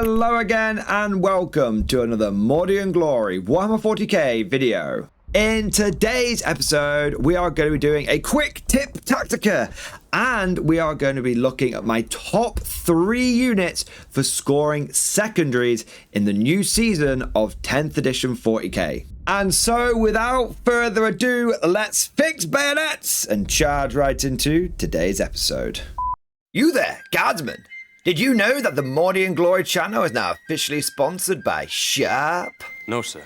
Hello again and welcome to another Mordy and Glory Warhammer 40k video. In today's episode, we are going to be doing a quick tip tactica and we are going to be looking at my top 3 units for scoring secondaries in the new season of 10th edition 40k. And so without further ado, let's fix bayonets and charge right into today's episode. You there, guardsman. Did you know that the Mordy and Glory channel is now officially sponsored by Sharp? No, sir.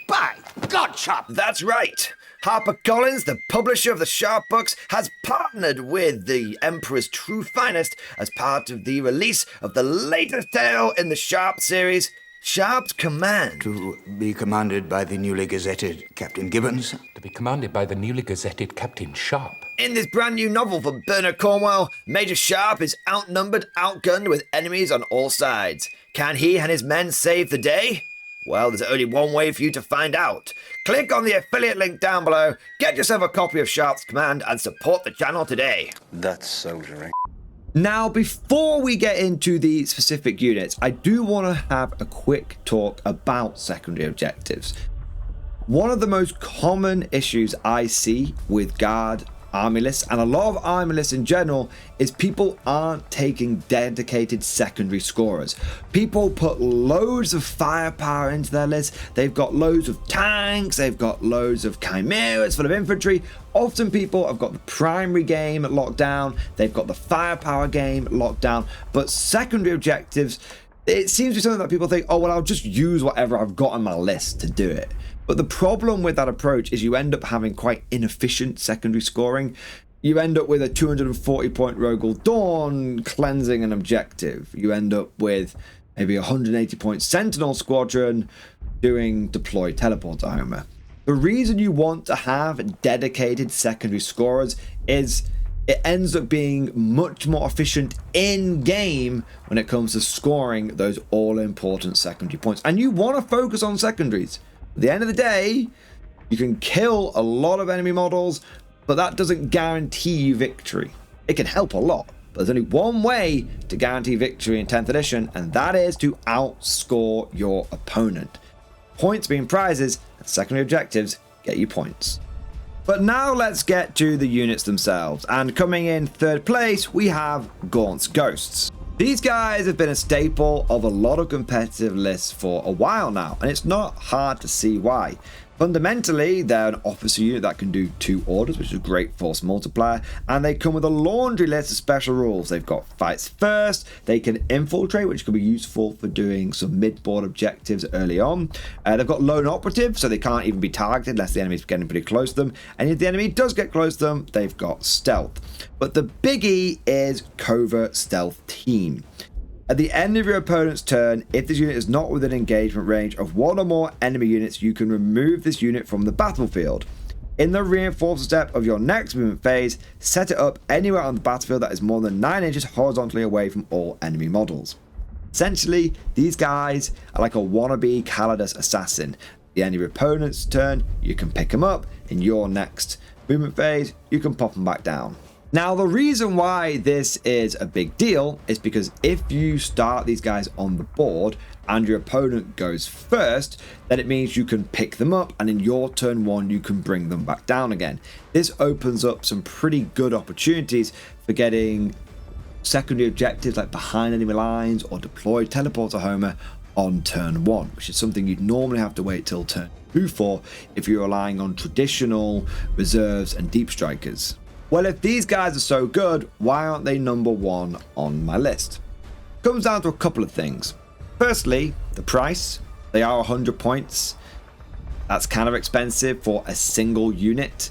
By God, Sharp! That's right. HarperCollins, the publisher of the Sharp books, has partnered with the Emperor's True Finest as part of the release of the latest tale in the Sharp series, Sharp's Command. To be commanded by the newly gazetted Captain Gibbons. To be commanded by the newly gazetted Captain Sharp. In this brand new novel from Bernard Cornwell, Major Sharp is outnumbered, outgunned with enemies on all sides. Can he and his men save the day? Well, there's only one way for you to find out. Click on the affiliate link down below, get yourself a copy of Sharp's Command, and support the channel today. That's soldiering. Now, before we get into the specific units, I do want to have a quick talk about secondary objectives. One of the most common issues I see with Guard army lists, and a lot of army lists in general, is people aren't taking dedicated secondary scorers. People put loads of firepower into their lists. They've got loads of tanks, they've got loads of chimeras full of infantry. Often people have got the primary game locked down, they've got the firepower game locked down, but secondary objectives, it seems to be something that people think, oh well, I'll just use whatever I've got on my list to do it. But the problem with that approach is you end up having quite inefficient secondary scoring. You end up with a 240 point Rogal Dawn cleansing an objective. You end up with maybe a 180 point Sentinel Squadron doing deploy teleporter Homer. The reason you want to have dedicated secondary scorers is it ends up being much more efficient in game when it comes to scoring those all important secondary points. And you want to focus on secondaries. At the end of the day, you can kill a lot of enemy models, but that doesn't guarantee you victory. It can help a lot, but there's only one way to guarantee victory in 10th edition, and that is to outscore your opponent. Points being prizes, and secondary objectives get you points. But now let's get to the units themselves, and coming in 3rd place, we have Gaunt's Ghosts. These guys have been a staple of a lot of competitive lists for a while now, and it's not hard to see why. Fundamentally, they're an officer unit that can do 2 orders, which is a great force multiplier, and they come with a laundry list of special rules. They've got fights first, they can infiltrate, which can be useful for doing some mid-board objectives early on. They've got lone operative, so they can't even be targeted unless the enemy's getting pretty close to them, and if the enemy does get close to them, they've got stealth. But the biggie is covert stealth team. At the end of your opponent's turn, if this unit is not within engagement range of 1 or more enemy units, you can remove this unit from the battlefield. In the reinforced step of your next movement phase, set it up anywhere on the battlefield that is more than 9 inches horizontally away from all enemy models. Essentially, these guys are like a wannabe Calidus assassin. At the end of your opponent's turn, you can pick them up. In your next movement phase, you can pop them back down. Now, the reason why this is a big deal is because if you start these guys on the board and your opponent goes first, then it means you can pick them up and in your turn 1 you can bring them back down again. This opens up some pretty good opportunities for getting secondary objectives like behind enemy lines or deploy teleporter Homer on turn 1, which is something you'd normally have to wait till turn 2 for if you're relying on traditional reserves and deep strikers. Well, if these guys are so good, why aren't they number 1 on my list? Comes down to a couple of things. Firstly, the price. They are 100 points. That's kind of expensive for a single unit.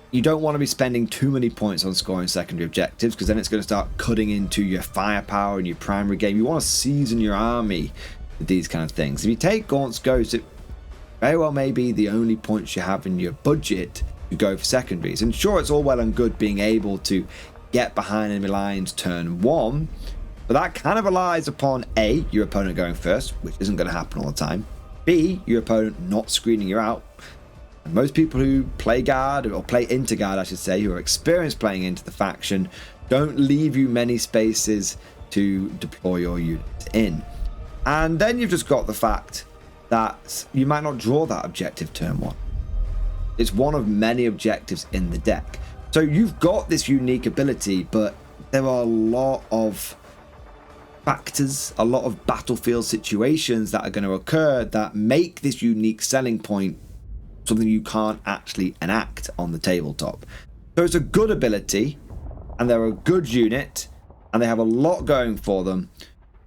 You don't want to be spending too many points on scoring secondary objectives because then it's going to start cutting into your firepower and your primary game. You want to season your army with these kind of things. If you take Gaunt's Ghost, it very well may be the only points you have in your budget to go for secondaries. And sure, it's all well and good being able to get behind enemy lines turn 1, but that kind of relies upon A, your opponent going first, which isn't going to happen all the time, B, your opponent not screening you out. And most people who play guard, or play into guard I should say, who are experienced playing into the faction, don't leave you many spaces to deploy your units in. And then you've just got the fact that you might not draw that objective turn 1. It's one of many objectives in the deck. So you've got this unique ability, but there are a lot of factors, a lot of battlefield situations that are going to occur that make this unique selling point something you can't actually enact on the tabletop. So it's a good ability, and they're a good unit, and they have a lot going for them,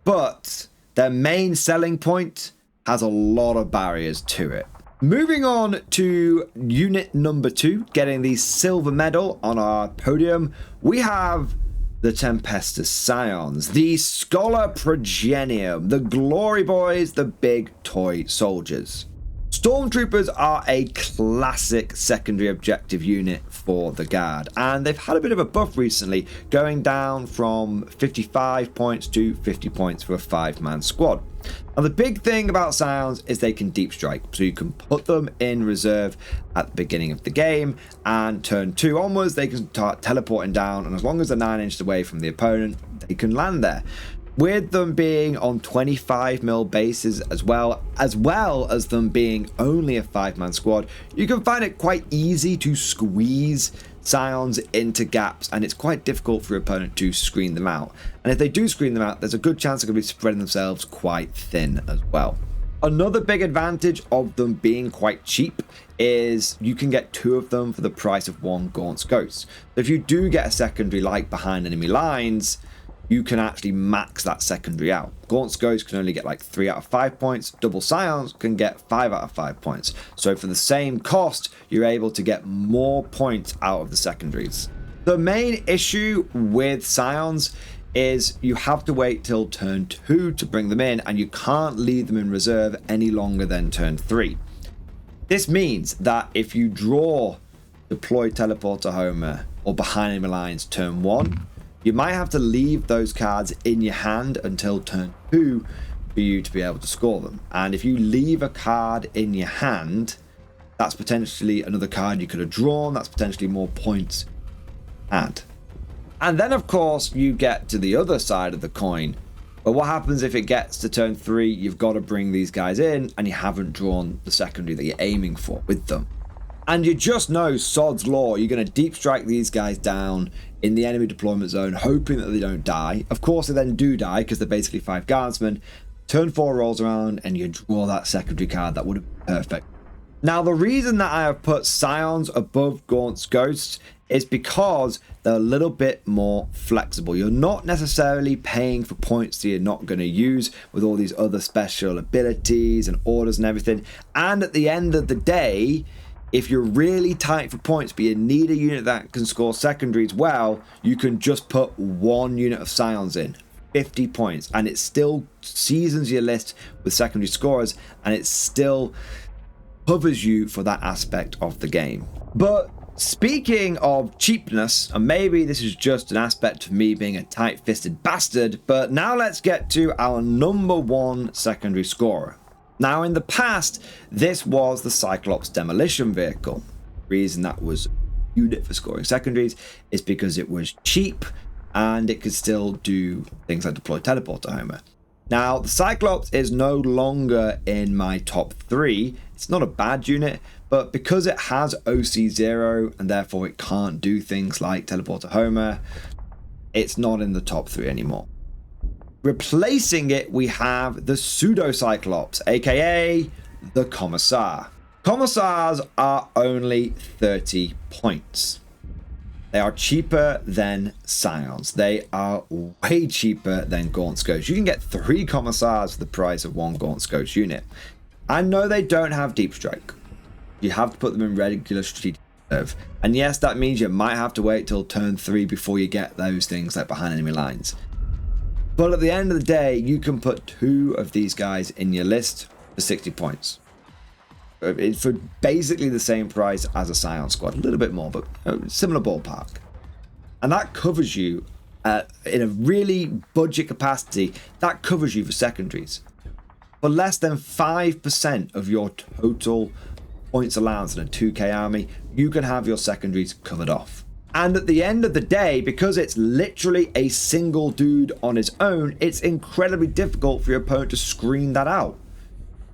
but their main selling point has a lot of barriers to it. Moving on to unit number 2, getting the silver medal on our podium, we have the Tempestus Scions, the Scholar Progenium, the Glory Boys, the big toy soldiers. Stormtroopers are a classic secondary objective unit for the Guard, and they've had a bit of a buff recently, going down from 55 points to 50 points for a 5-man squad. Now the big thing about Scions is they can deep strike, so you can put them in reserve at the beginning of the game, and turn 2 onwards they can start teleporting down, and as long as they're 9 inches away from the opponent, they can land there. With them being on 25mm bases as well as them being only a 5-man squad, you can find it quite easy to squeeze Scions into gaps, and it's quite difficult for your opponent to screen them out. And if they do screen them out, there's a good chance they're going to be spreading themselves quite thin as well. Another big advantage of them being quite cheap is you can get 2 of them for the price of 1 Gaunt's Ghost. So if you do get a secondary like behind enemy lines, you can actually max that secondary out. Gaunt's Ghost can only get like 3 out of 5 points. Double Scions can get 5 out of 5 points. So for the same cost, you're able to get more points out of the secondaries. The main issue with Scions is you have to wait till turn 2 to bring them in, and you can't leave them in reserve any longer than turn 3. This means that if you draw Deploy Teleporter Homer or behind enemy lines turn 1, you might have to leave those cards in your hand until turn 2 for you to be able to score them. And if you leave a card in your hand, that's potentially another card you could have drawn, that's potentially more points add. And then of course you get to the other side of the coin. But what happens if it gets to turn 3, you've got to bring these guys in and you haven't drawn the secondary that you're aiming for with them. And you just know, sod's law, you're going to deep strike these guys down in the enemy deployment zone, hoping that they don't die. Of course they then do die because they're basically 5 guardsmen. Turn 4 rolls around and you draw that secondary card. That would have been perfect. Now the reason that I have put Scions above Gaunt's Ghosts is because they're a little bit more flexible. You're not necessarily paying for points that you're not going to use with all these other special abilities and orders and everything. And at the end of the day, if you're really tight for points but you need a unit that can score secondaries well, you can just put 1 unit of Scions in, 50 points, and it still seasons your list with secondary scorers, and it still covers you for that aspect of the game. But speaking of cheapness, and maybe this is just an aspect of me being a tight-fisted bastard, but now let's get to our number 1 secondary scorer. Now in the past, this was the Cyclops Demolition Vehicle. The reason that was a unit for scoring secondaries is because it was cheap and it could still do things like deploy Teleporter Homer. Now the Cyclops is no longer in my top 3. It's not a bad unit, but because it has OC0 and therefore it can't do things like Teleporter Homer, it's not in the top 3 anymore. Replacing it, we have the Pseudo-Cyclops, aka the Commissar. Commissars are only 30 points. They are cheaper than Scions. They are way cheaper than Gaunt's Ghost. You can get 3 Commissars for the price of 1 Gaunt's Ghost unit. I know they don't have Deep Strike. You have to put them in regular strategic reserve. And yes, that means you might have to wait till turn 3 before you get those things like behind enemy lines. But at the end of the day, you can put 2 of these guys in your list for 60 points. It's for basically the same price as a Scion squad. A little bit more, but similar ballpark. And that covers you in a really budget capacity. That covers you for secondaries. For less than 5% of your total points allowance in a 2k army, you can have your secondaries covered off. And at the end of the day, because it's literally a single dude on his own, it's incredibly difficult for your opponent to screen that out.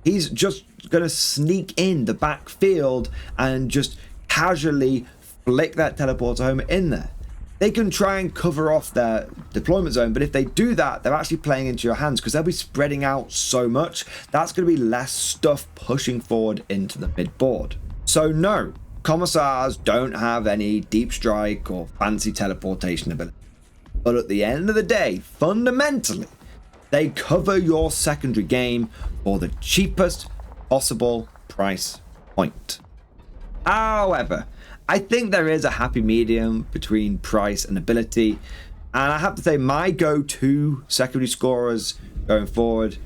He's just going to sneak in the backfield and just casually flick that teleporter home in there. They can try and cover off their deployment zone, but if they do that, they're actually playing into your hands because they'll be spreading out so much. That's going to be less stuff pushing forward into the mid board. So no, commissars don't have any deep strike or fancy teleportation ability. But at the end of the day, fundamentally, they cover your secondary game for the cheapest possible price point. However, I think there is a happy medium between price and ability, and I have to say my go-to secondary scorers going forward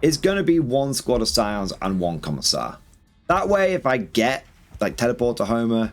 is going to be one squad of Scions and one commissar. That way, if I get like teleport to Homer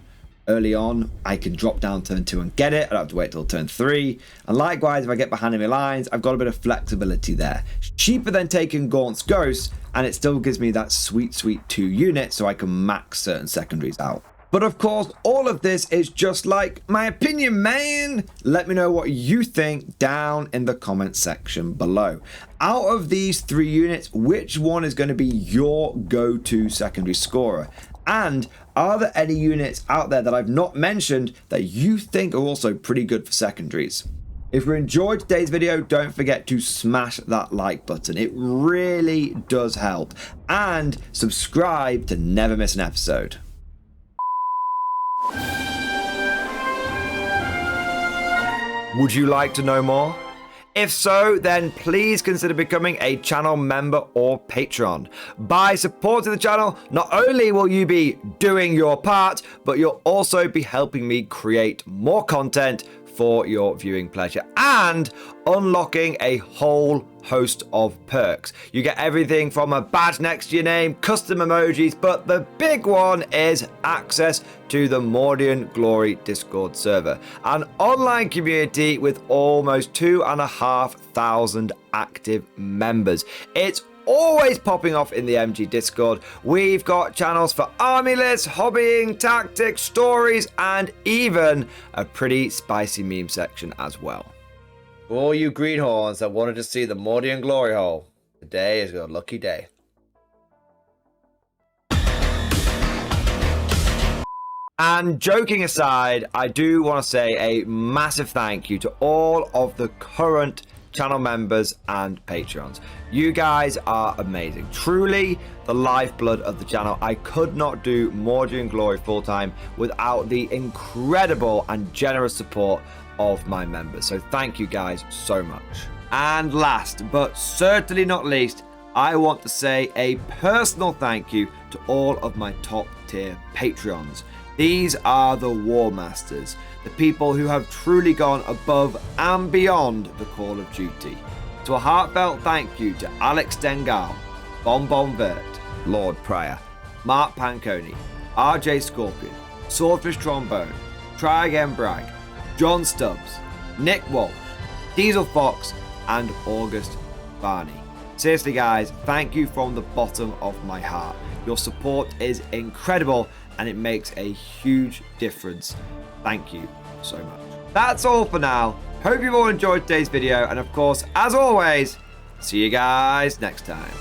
early on, I can drop down turn 2 and get it. I don't have to wait till turn 3. And likewise, if I get behind enemy lines, I've got a bit of flexibility there. It's cheaper than taking Gaunt's Ghost, and it still gives me that sweet 2 units so I can max certain secondaries out. But of course, all of this is just like my opinion, man. Let me know what you think down in the comment section below. Out of these 3 units, which one is going to be your go-to secondary scorer? And are there any units out there that I've not mentioned that you think are also pretty good for secondaries? If you enjoyed today's video, don't forget to smash that like button. It really does help. And subscribe to never miss an episode. Would you like to know more? If so, then please consider becoming a channel member or patron. By supporting the channel, not only will you be doing your part, but you'll also be helping me create more content for your viewing pleasure and unlocking a whole host of perks. You get everything from a badge next to your name, custom emojis, but the big one is access to the Mordian Glory Discord server, an online community with almost 2,500 active members. It's always popping off in the MG Discord. We've got channels for army lists, hobbying, tactics, stories, and even a pretty spicy meme section as well. For all you greenhorns that wanted to see the Mordian Glory Hole, today is your lucky day. And joking aside, I do want to say a massive thank you to all of the current channel members and patrons. You guys are amazing, truly the lifeblood of the channel. I could not do Mordian Glory full-time without the incredible and generous support of my members, so thank you guys so much. And last but certainly not least, I want to say a personal thank you to all of my top tier Patreons. These are the War Masters, the people who have truly gone above and beyond the call of duty. So a heartfelt thank you to Alex Dengal, Bon Vert, Lord Pryor, Mark Panconi, RJ Scorpion, Swordfish Trombone, Try Again Bragg, John Stubbs, Nick Walsh, Diesel Fox, and August Barney. Seriously guys, thank you from the bottom of my heart. Your support is incredible and it makes a huge difference. Thank you so much. That's all for now. Hope you've all enjoyed today's video, and of course, as always, see you guys next time.